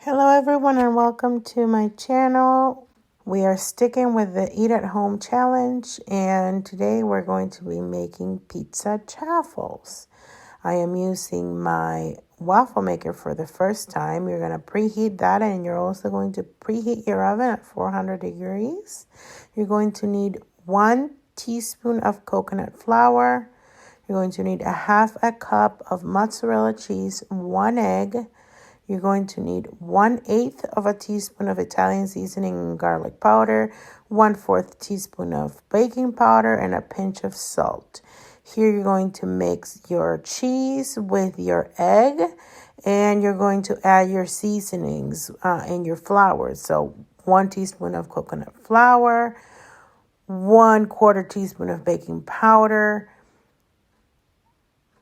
Hello everyone and welcome to my channel. We are sticking with the Eat at Home challenge and today we're going to be making pizza chaffles. I am using my waffle maker for the first time. You're going to preheat that and you're also going to preheat your oven at 400 degrees. You're going to need 1 teaspoon of coconut flour. You're going to need a half a cup of mozzarella cheese, 1 egg. You're going to need 1/8 of a teaspoon of Italian seasoning and garlic powder, 1/4 teaspoon of baking powder, and a pinch of salt. Here you're going to mix your cheese with your egg, and you're going to add your seasonings and your flour. So 1 teaspoon of coconut flour, 1/4 teaspoon of baking powder,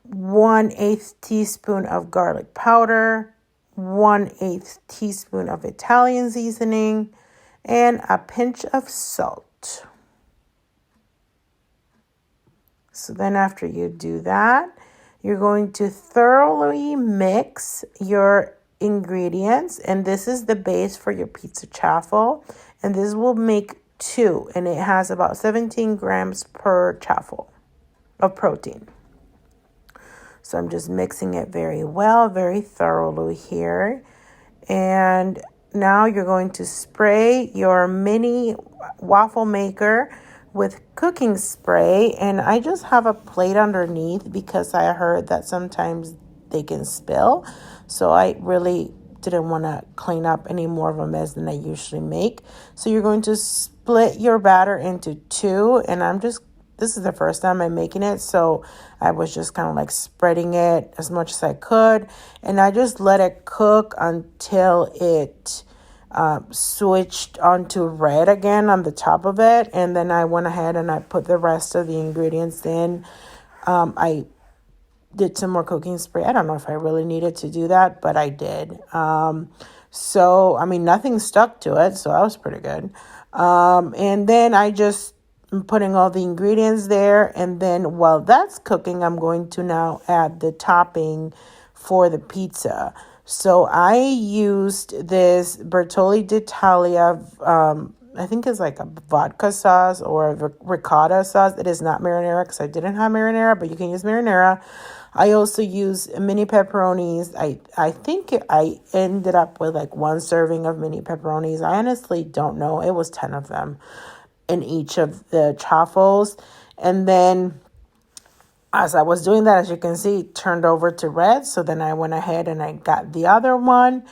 1/8 teaspoon of garlic powder, 1/8 teaspoon of Italian seasoning, and a pinch of salt. So then after you do that, you're going to thoroughly mix your ingredients, and this is the base for your pizza chaffle, and this will make 2, and it has about 17 grams per chaffle of protein. So I'm just mixing it very well, very thoroughly here. And now you're going to spray your mini waffle maker with cooking spray. And I just have a plate underneath because I heard that sometimes they can spill. So I really didn't want to clean up any more of a mess than I usually make. So you're going to split your batter into 2. And this is the first time I'm making it, so I was just kind of like spreading it as much as I could. And I just let it cook until it switched onto red again on the top of it. And then I went ahead and I put the rest of the ingredients in. I did some more cooking spray. I don't know if I really needed to do that, but I did. So, I mean, nothing stuck to it, so that was pretty good. And then I'm putting all the ingredients there, and then while that's cooking, I'm going to now add the topping for the pizza. So I used this Bertolli d'Italia, I think it's like a vodka sauce or a ricotta sauce. It is not marinara because I didn't have marinara, but you can use marinara. I also use mini pepperonis. I think I ended up with like 1 serving of mini pepperonis. I honestly don't know. It was 10 of them in each of the chaffles. And then as I was doing that, as you can see, it turned over to red. So then I went ahead and I got the other one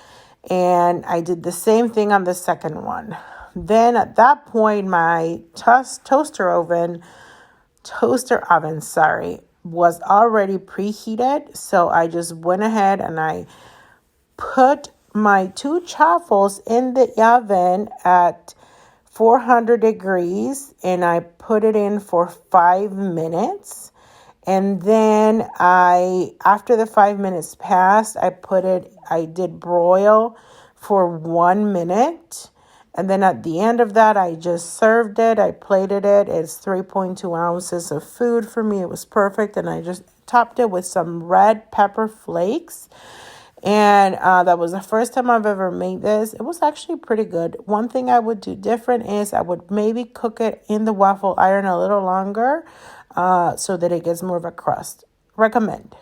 and I did the same thing on the second one. Then at that point, my toaster oven, was already preheated. So I just went ahead and I put my 2 chaffles in the oven at 400 degrees, and I put it in for 5 minutes. And then after the 5 minutes passed, I did broil for 1 minute. And then at the end of that, I just served it. I plated it. It's 3.2 ounces of food for me. It was perfect. And I just topped it with some red pepper flakes. And that was the first time I've ever made this. It was actually pretty good. One thing I would do different is I would maybe cook it in the waffle iron a little longer so that it gets more of a crust. Recommend.